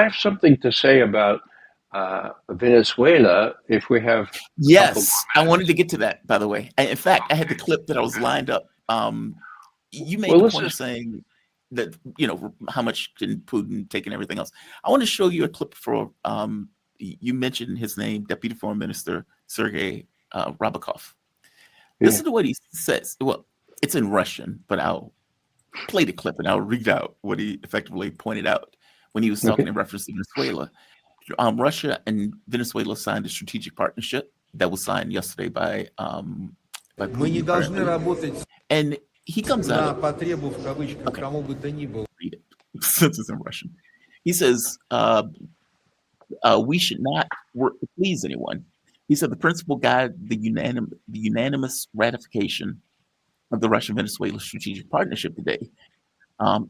I have something to say about Venezuela if we have a couple Yes, I more wanted to minutes. get to that, by the way. In fact, I had the Okay. clip that I was lined up. You made Well, the this point of is saying that, how much can Putin take and everything else. I want to show you a clip for, you mentioned his name, Deputy Foreign Minister Sergei Rabakov. yeah. Listen to what he says. Well, it's in Russian, but I'll play the clip and I'll read out what he effectively pointed out when he was talking Okay. in reference to Venezuela. Russia and Venezuela signed a strategic partnership that was signed yesterday by Мы Putin не должны apparently, работать and he comes на out. потребу в кавычках Okay, кому бы то ни было. read it since it's in Russian. He says we should not work to please anyone. He said the principle guide the unanimous ratification of the Russian-Venezuela strategic partnership today.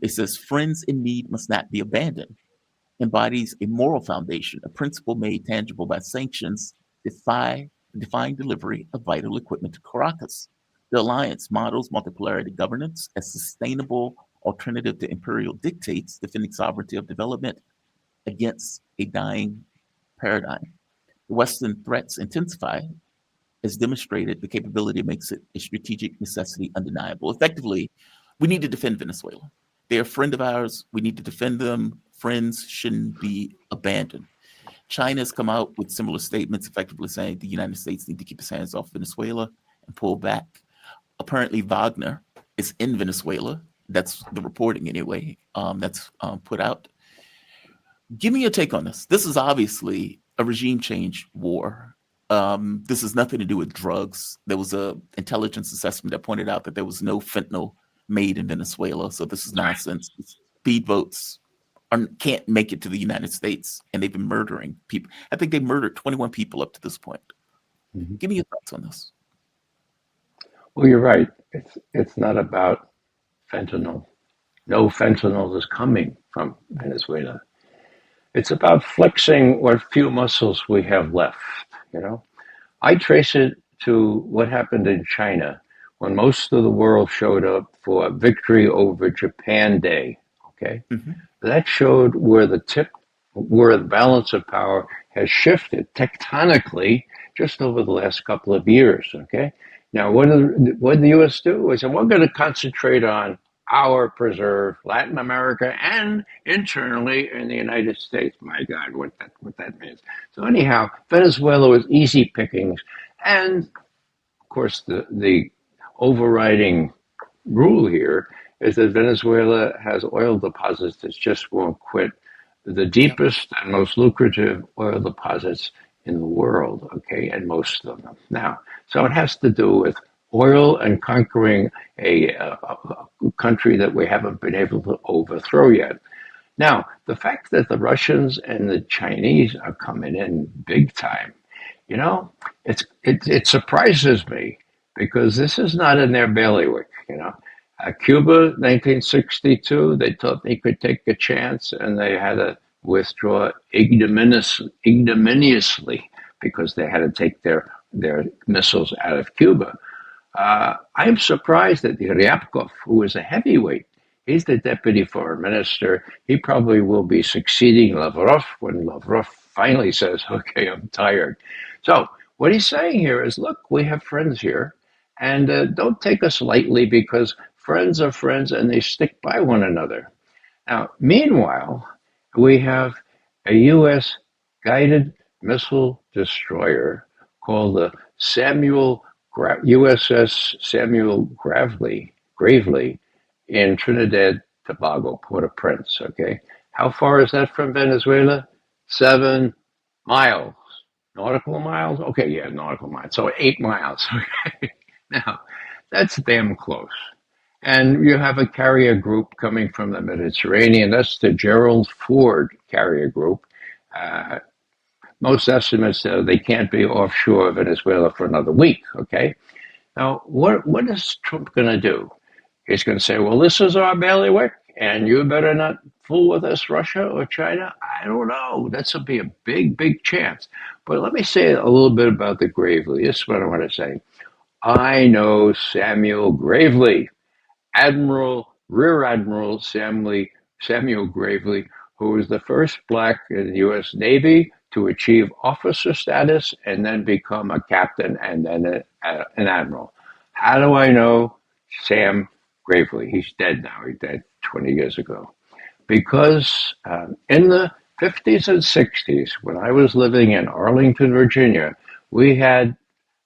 It says friends in need must not be abandoned. Embodies a moral foundation, a principle made tangible by sanctions, defying delivery of vital equipment to Caracas. The alliance models multipolarity governance as sustainable alternative to imperial dictates, defending sovereignty of development against a dying paradigm. The Western threats intensify as demonstrated, the capability makes it a strategic necessity undeniable. Effectively, we need to defend Venezuela. They're a friend of ours. We need to defend them. Friends shouldn't be abandoned. China has come out with similar statements, effectively saying the United States need to keep its hands off Venezuela and pull back. Apparently, Wagner is in Venezuela. That's the reporting, anyway. That's put out. Give me your take on this. This is obviously a regime change war. This has nothing to do with drugs. There was a intelligence assessment that pointed out that there was no fentanyl made in Venezuela. So this is nonsense. Speedboats can't make it to the United States, and they've been murdering people. I think they murdered 21 people up to this point. Mhm. Give me your thoughts on this. Well, you're right. It's not about fentanyl. No fentanyl is coming from Venezuela. It's about flexing what few muscles we have left. You know, I trace it to what happened in China when most of the world showed up for victory over Japan Day. Okay, Mm-hmm. that showed where the balance of power has shifted tectonically just over the last couple of years. Okay, now what did the U.S. do? They said we're going to concentrate on our preserve Latin America and internally in the United States. My God, what that means. So anyhow, Venezuela was easy pickings, and of course the overriding rule here is that Venezuela has oil deposits that just won't quit. The Yep. deepest and most lucrative oil deposits in the world, okay, and most of them. Now, so it has to do with oil and conquering a country that we haven't been able to overthrow yet. Now, the fact that the Russians and the Chinese are coming in big time, you know, it surprises me because this is not in their bailiwick. Cuba, 1962, they thought they could take a chance, and they had to withdraw ignominiously because they had to take their missiles out of Cuba. I'm surprised that Ryabkov, who is a heavyweight, he's the deputy foreign minister. He probably will be succeeding Lavrov when Lavrov finally says, okay, I'm tired. So, what he's saying here is look, we have friends here, and don't take us lightly because friends are friends and they stick by one another. Now, meanwhile, we have a U.S. guided missile destroyer called the USS Samuel Gravely in Trinidad Tobago, Port-au-Prince. Okay, how far is that from Venezuela? 7 miles, nautical miles. Okay, yeah, nautical miles. So 8 miles. Okay, now that's damn close. And you have a carrier group coming from the Mediterranean. That's the Gerald Ford carrier group. Uh, Most estimates they can't be offshore Venezuela for another week. Okay. Now, what is Trump going to do? He's going to say, well, this is our bailiwick, and you better not fool with us, Russia or China. I don't know. That's going to be a big, big chance. But let me say a little bit about the Gravely. This is what I want to say. I know Samuel Gravely. Rear Admiral Samuel Gravely, who was the first black in the U.S. Navy to achieve officer status and then become a captain and then an admiral. How do I know Sam Gravely? He's dead now. He died 20 years ago. Because in the 50s and 60s, when I was living in Arlington, Virginia, we had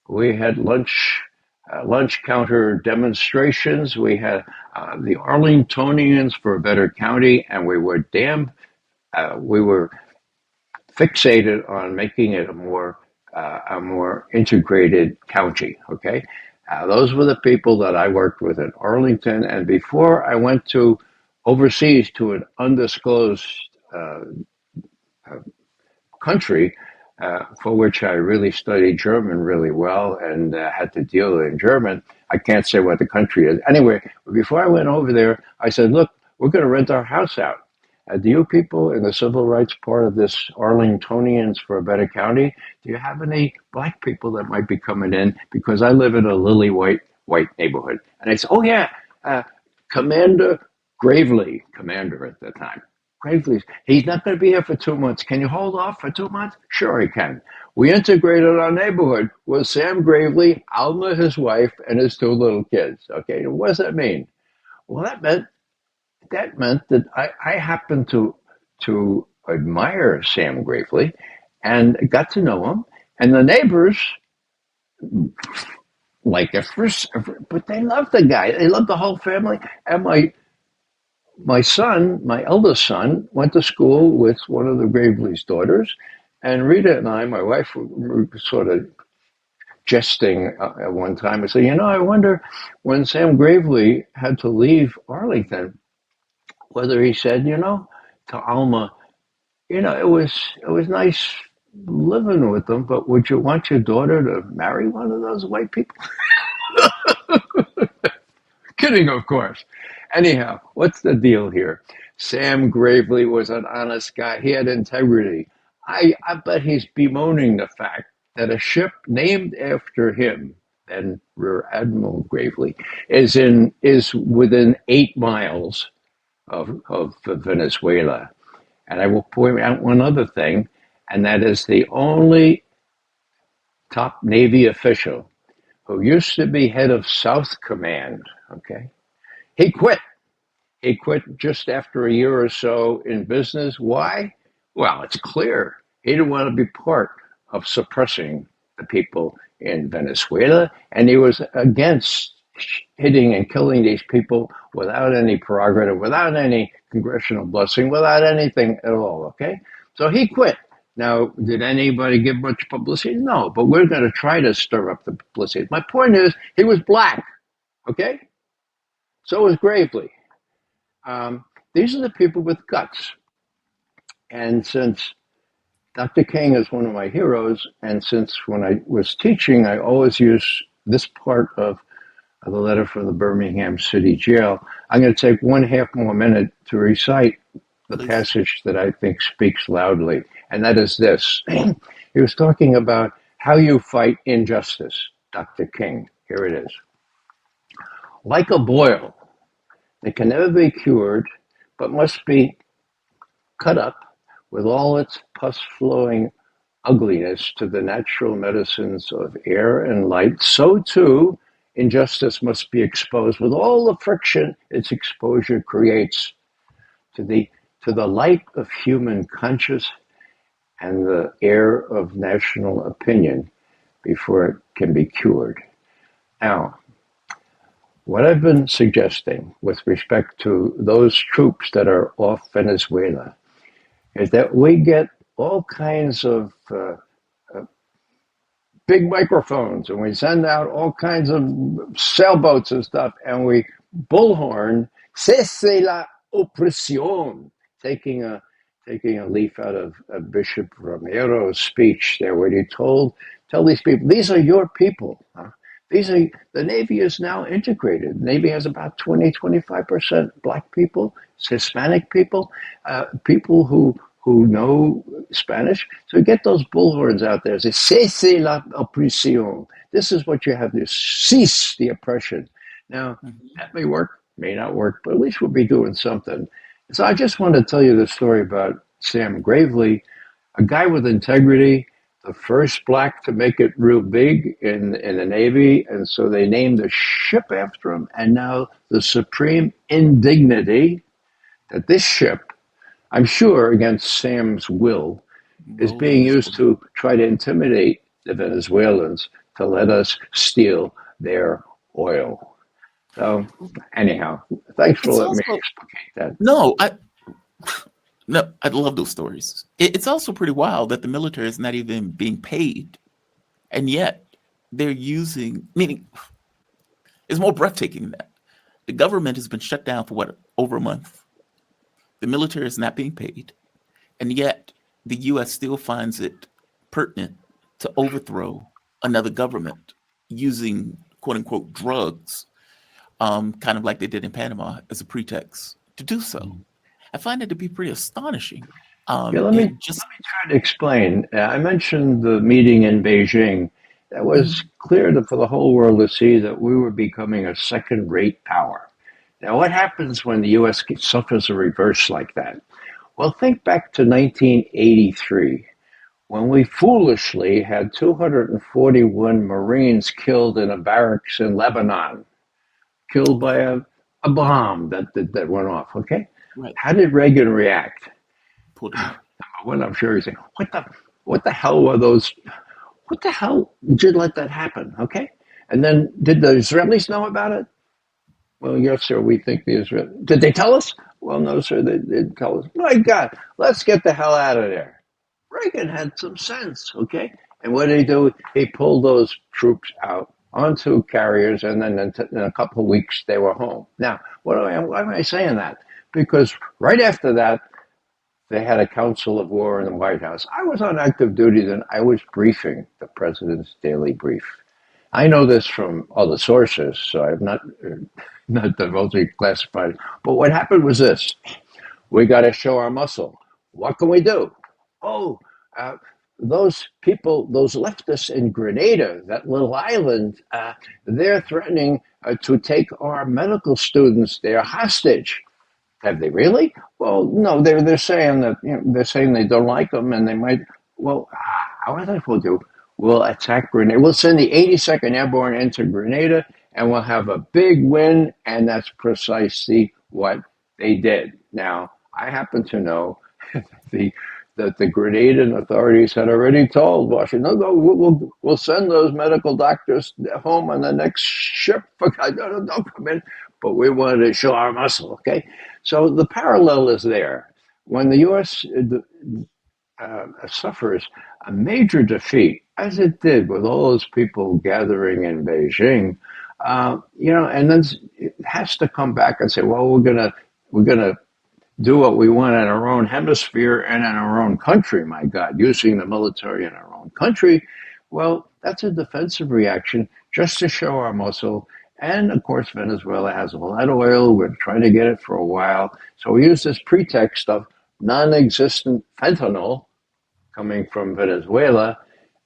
lunch counter demonstrations. We had the Arlingtonians for a better county, and we were fixated on making it a more integrated county. Okay, those were the people that I worked with in Arlington, and before I went to overseas to an undisclosed uh, country, for which I really studied German really well and had to deal in German. I can't say what the country is. Anyway, before I went over there, I said, look, we're going to rent our house out. Do you people in the civil rights part of this Arlingtonians for a Better County, do you have any black people that might be coming in? Because I live in a lily white neighborhood. And I said, oh, yeah, Commander Gravely, commander at the time. Gravely, he's not going to be here for 2 months. Can you hold off for 2 months? Sure, he can. We integrated our neighborhood with Sam Gravely, Alma, his wife, and his two little kids. Okay, what does that mean? Well, that meant that I happened to admire Sam Gravely and got to know him. And the neighbors, like at first, but they loved the guy. They loved the whole family. And my son, my eldest son, went to school with one of the Gravely's daughters. And Rita and I, my wife, were sort of jesting at one time. I said, I wonder when Sam Gravely had to leave Arlington, whether he said, to Alma, it was nice living with them, but would you want your daughter to marry one of those white people? Kidding, of course. Anyhow, what's the deal here? Sam Gravely was an honest guy. He had integrity. I bet he's bemoaning the fact that a ship named after him, then Rear Admiral Gravely, is within 8 miles of Venezuela. And I will point out one other thing, and that is the only top Navy official who used to be head of South Command, okay? He quit. He quit just after a year or so in business. Why? Well, it's clear. He didn't want to be part of suppressing the people in Venezuela, and he was against hitting and killing these people without any prerogative, without any congressional blessing, without anything at all, okay? So he quit. Now, did anybody give much publicity? No, but we're going to try to stir up the publicity. My point is, he was black, okay? So was Gravely. These are the people with guts. And since Dr. King is one of my heroes, and since when I was teaching, I always use this part of the letter from the Birmingham City Jail, I'm going to take 1/2 more minute to recite the Please. passage that I think speaks loudly, and that is this. He was talking about how you fight injustice, Dr. King. Here it is. Like a boil, it can never be cured, but must be cut up with all its pus-flowing ugliness to the natural medicines of air and light, so too injustice must be exposed with all the friction its exposure creates to the light of human conscience and the air of national opinion before it can be cured. Now, what I've been suggesting with respect to those troops that are off Venezuela is that we get all kinds of big microphones and we send out all kinds of sailboats and stuff and we bullhorn, cesse la opresión, taking a leaf out of Bishop Romero's speech there where he tell these people, these are your people. Huh? The Navy is now integrated. The Navy has about 25% black people, Hispanic people, people who know Spanish. So get those bullhorns out there. Say, cese la opresión. This is what you have to cease the oppression. Now, that may work, may not work, but at least we'll be doing something. So I just wanted to tell you the story about Sam Gravely, a guy with integrity, the first black to make it real big in the Navy, and so they named the ship after him. And now the supreme indignity that this ship, I'm sure against Sam's will, is Roll being against used the to try to intimidate the Venezuelans to let us steal their oil. So, anyhow, thanks for It's letting me also explicate that. no, I love those stories. It's also pretty wild that the military is not even being paid, and yet they're using. Meaning, it's more breathtaking than that. The government has been shut down for what, over a month. The military is not being paid, and yet the U.S. still finds it pertinent to overthrow another government using "quote unquote" drugs, kind of like they did in Panama, as a pretext to do so. I find it to be pretty astonishing. Yeah, let It me just try to explain. I mentioned the meeting in Beijing. That was Mhm. clear for the whole world to see that we were becoming a second-rate power. Now, what happens when the U.S. suffers a reverse like that? Well, think back to 1983 when we foolishly had 241 Marines killed in a barracks in Lebanon, killed by Okay, a bomb that went off. Okay, right. how did Reagan react? Pulled him out. Well, I'm sure he's saying, what the hell were those? What the hell did you let that happen? Okay. And then did the Israelis know about it? Well, yes, sir. We think the Israelis. Did they tell us? Well, no, sir. They didn't tell us. My God, let's get the hell out of there. Reagan had some sense, okay? And what did he do? He pulled those troops out onto carriers, and then in a couple of weeks they were home. Now, why am I saying that? Because right after that, they had a council of war in the White House. I was on active duty then. I was briefing the president's daily brief. I know this from other sources, so I'm not divulging classified. But what happened was this: we got to show our muscle. What can we do? Oh, uh, those people, those leftists in Grenada, that little island, they're threatening to take our medical students. They're hostage. Have they really? Well, no. They're saying that they're saying they don't like them, and they might. Well, how are they supposed to? We'll attack Grenada. We'll send the 82nd Airborne into Grenada, and we'll have a big win. And that's precisely what they did. Now, I happen to know the that the Grenadian authorities had already told Washington, no, no, we'll send those medical doctors home on the next ship. For God, no, no, don't come in. But we wanted to show our muscle, okay? So the parallel is there. When the U.S. Suffers a major defeat, as it did with all those people gathering in Beijing, and then it has to come back and say, well, we're gonna do what we want in our own hemisphere and in our own country, my God, using the military in our own country. Well, that's a defensive reaction just to show our muscle. And of course, Venezuela has a lot of oil. We're trying to get it for a while. So we use this pretext of non existent fentanyl coming from Venezuela.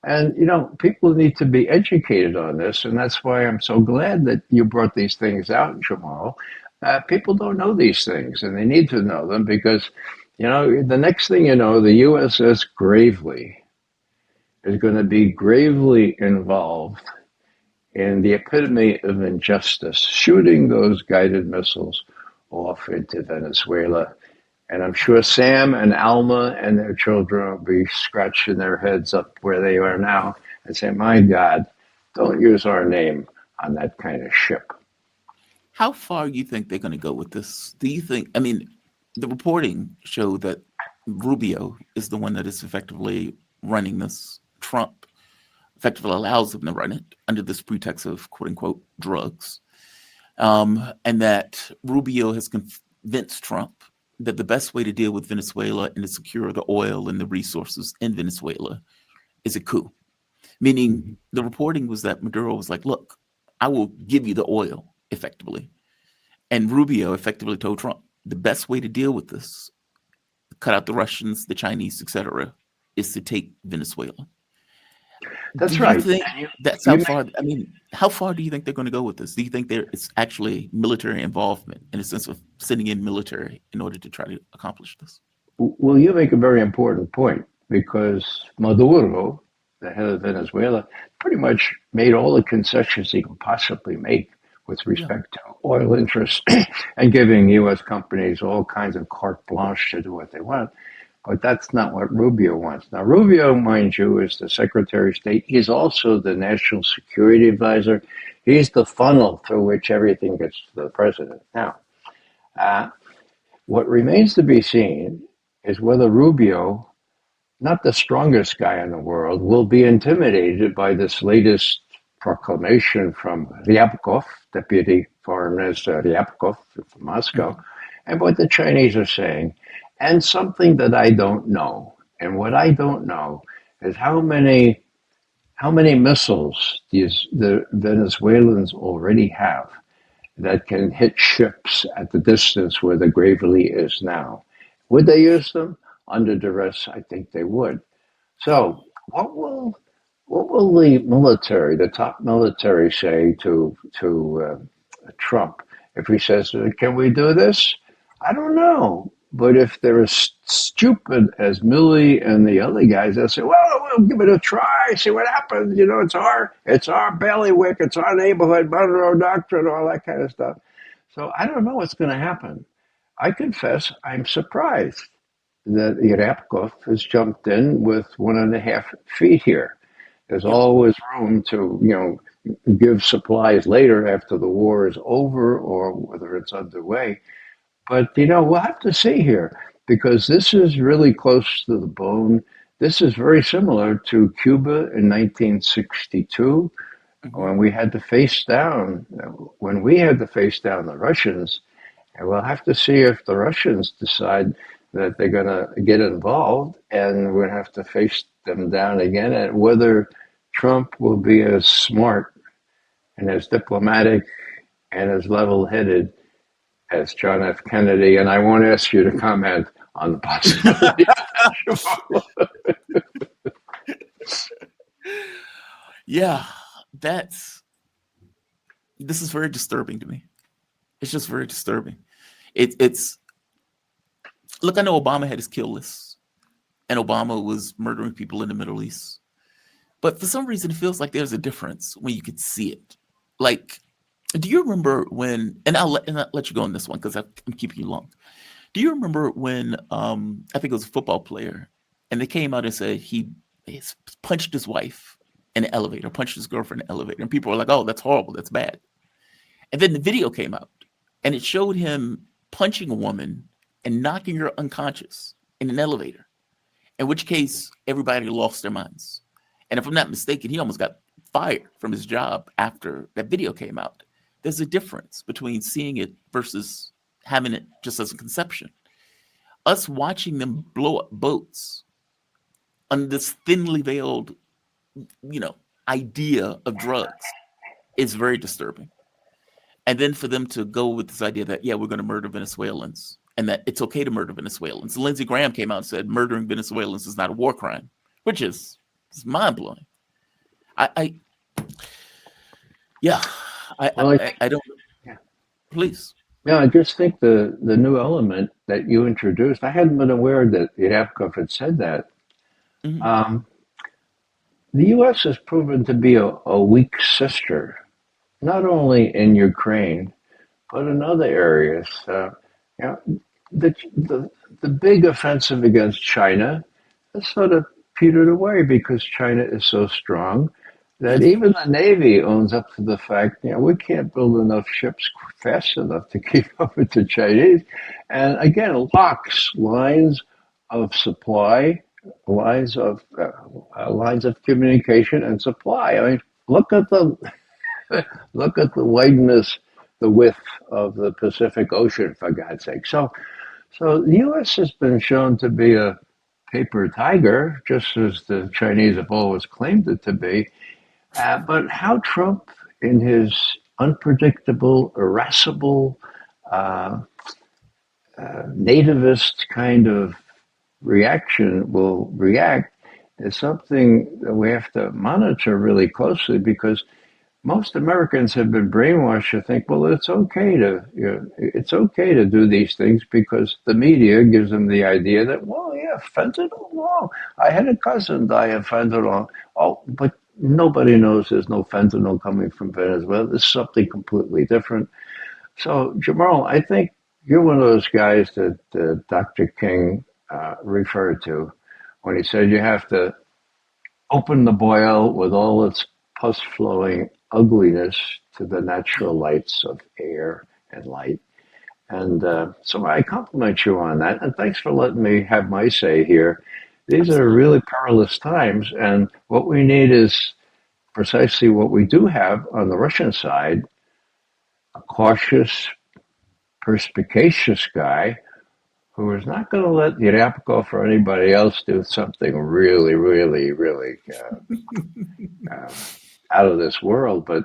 And, people need to be educated on this. And that's why I'm so glad that you brought these things out, Jamal. People don't know these things, and they need to know them because, the next thing you know, the USS Gravely is going to be gravely involved in the epitome of injustice, shooting those guided missiles off into Venezuela. And I'm sure Sam and Alma and their children will be scratching their heads up where they are now and say, my God, don't use our name on that kind of ship. How far you think they're going to go with this? Do you think? I mean, the reporting showed that Rubio is the one that is effectively running this. Trump effectively allows him to run it under this pretext of "quote unquote" drugs, and that Rubio has convinced Trump that the best way to deal with Venezuela and to secure the oil and the resources in Venezuela is a coup. Meaning, the reporting was that Maduro was like, "Look, I will give you the oil effectively." And Rubio effectively told Trump the best way to deal with this, cut out the Russians, the Chinese, etc., is to take Venezuela. Do That's you right. think And that's how you far? I mean, how far do you think they're going to go with this? Do you think there is actually military involvement in a sense of sending in military in order to try to accomplish this? Well, you make a very important point because Maduro, the head of Venezuela, pretty much made all the concessions he could possibly make with Yeah. respect to oil interests and giving U.S. companies all kinds of carte blanche to do what they want. But that's not what Rubio wants. Now, Rubio, mind you, is the Secretary of State. He's also the National Security Advisor. He's the funnel through which everything gets to the president. Now, uh, what remains to be seen is whether Rubio, not the strongest guy in the world, will be intimidated by this latest proclamation from Ryabkov, Deputy Foreign Minister Ryabkov from Moscow, Hmm. and what the Chinese are saying, and something that I don't know. And what I don't know is how many missiles the Venezuelans already have that can hit ships at the distance where the Gravely is now. Would they use them? Under duress, I think they would. Yeah. So, what will the military, the top military, say to Trump if he says, "Can we do this?" I don't know. But if they're as stupid as Milley and the other guys, they'll say, "Well, we'll give it a try, see what happens. It's our bailiwick, it's our neighborhood, Monroe Doctrine, all that kind of stuff." So I don't know what's going to happen. I confess I'm surprised that Ryabkov has jumped in with 1.5 feet here. There's Yeah. always room to, give supplies later after the war is over or whether it's underway. But, we'll have to see here because this is really close to the bone. This is very similar to Cuba in 1962 Hmm. when we had to face down, when we had to face down the Russians. And we'll have to see if the Russians decide that they're going to get involved, and we're going to have to face them down again, and whether Trump will be as smart and as diplomatic and as level headed as John F. Kennedy. And I won't ask you to comment on the possibility of Yeah. That's this is very disturbing to me. It's just very disturbing. It's look. I know Obama had his kill list, and Obama was murdering people in the Middle East. But for some reason, it feels like there's a difference when you could see it. Like, do you remember when? And I'll let you go on this one because I'm keeping you long. Do you remember when I think it was a football player, and they came out and said he punched his wife in the elevator, punched his girlfriend in the elevator, and people were like, "Oh, that's horrible, that's bad." And then the video came out, and it showed him punching a woman and knocking her unconscious in an elevator. In which case, everybody lost their minds. And if I'm not mistaken, he almost got fired from his job after that video came out. There's a difference between seeing it versus having it just as a conception. Us watching them blow up boats on this thinly veiled, you know, idea of drugs is very disturbing. And then for them to go with this idea that, yeah, we're going to murder Venezuelans and that it's okay to murder Venezuelans. Lindsey Graham came out and said murdering Venezuelans is not a war crime, which is mind blowing. I yeah, Well, I think, I don't, yeah. please. Yeah, I just think the new element that you introduced, I hadn't been aware that Iravkov had said that. Hmm. Um, the U.S. has proven to be a weak sister, not only in Ukraine, but in other areas. You know, the big offensive against China has sort of petered away because China is so strong that Yes. even the Navy owns up to the fact, we can't build enough ships fast enough to keep up with the Chinese. And again, locks, lines of supply, lines of communication and supply. I mean, look at the wideness, the width of the Pacific Ocean, for God's sake. So the U.S. has been shown to be a paper tiger, just as the Chinese have always claimed it to be. But how Trump, in his unpredictable, irascible, uh, nativist kind of reaction, will react is something that we have to monitor really closely because most Americans have been brainwashed to think, well, it's okay to do these things because the media gives them the idea that, well, yeah, fentanyl. Well, I had a cousin die of fentanyl. Oh, but nobody knows there's no fentanyl coming from Venezuela. This is something completely different. So, Jamal, I think you're one of those guys that Dr. King referred to when he said you have to open the boil with all its pus flowing ugliness to the natural lights of air and light. And so I compliment you on that. And thanks for letting me have my say here. These are Absolutely. really perilous times. And what we need is precisely what we do have on the Russian side, a cautious, perspicacious guy who is not going to let Yerapko or anybody else do something really, really, really uh, out of this world, but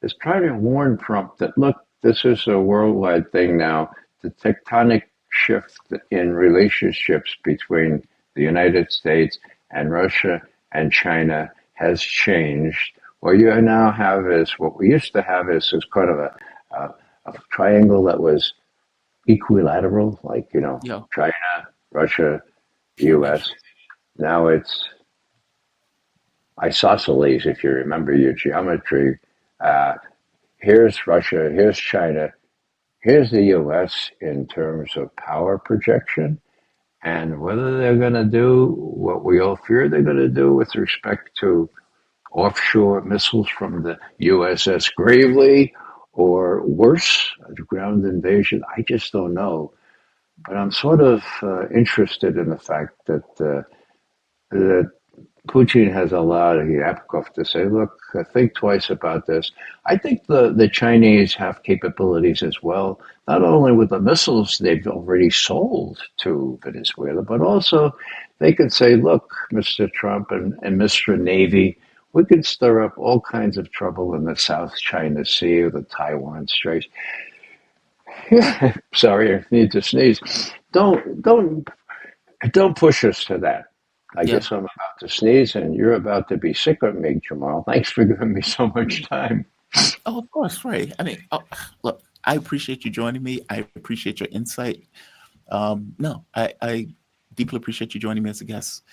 is trying to warn Trump that, look, this is a worldwide thing now. The tectonic shift in relationships between the United States and Russia and China has changed. What you now have is what we used to have is kind of a triangle that was equilateral, like, Yeah. China, Russia, Right. US. Now it's isosceles, if you remember your geometry. Uh, Here's Russia, here's China, here's the US in terms of power projection. And whether they're going to do what we all fear they're going to do with respect to offshore missiles from the USS Gravely or worse, a ground invasion, I just don't know. But I'm sort of interested in the fact that Putin has allowed Yapkov to say, look, think twice about this. I think the Chinese have capabilities as well, not only with the missiles they've already sold to Venezuela, but also they could say, look, Mr. Trump and Mr. Navy, we could stir up all kinds of trouble in the South China Sea or the Taiwan Straits. Sorry, I need to sneeze. Don't push us to that. I Yeah. guess I'm about to sneeze and you're about to be sick of me, Jamal. Thanks for giving me so much time. Oh, of course, Ray. I mean, look, I appreciate you joining me. I appreciate your insight. No, I deeply appreciate you joining me as a guest.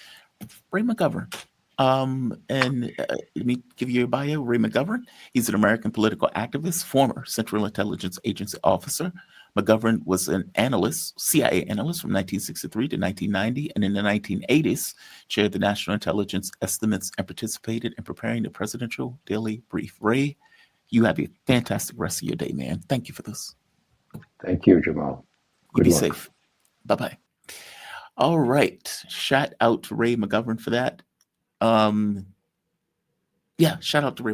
Ray McGovern. And let me give you a bio. Ray McGovern. He's an American political activist, former Central Intelligence Agency officer. McGovern was an analyst, CIA analyst from 1963 to 1990, and in the 1980s, chaired the National Intelligence Estimates and participated in preparing the Presidential Daily Brief. Ray, you have a fantastic rest of your day, man. Thank you for this. Thank you, Jamal. You Good be luck. safe. Bye bye. All right. Shout out to Ray McGovern for that. Yeah, shout out to Ray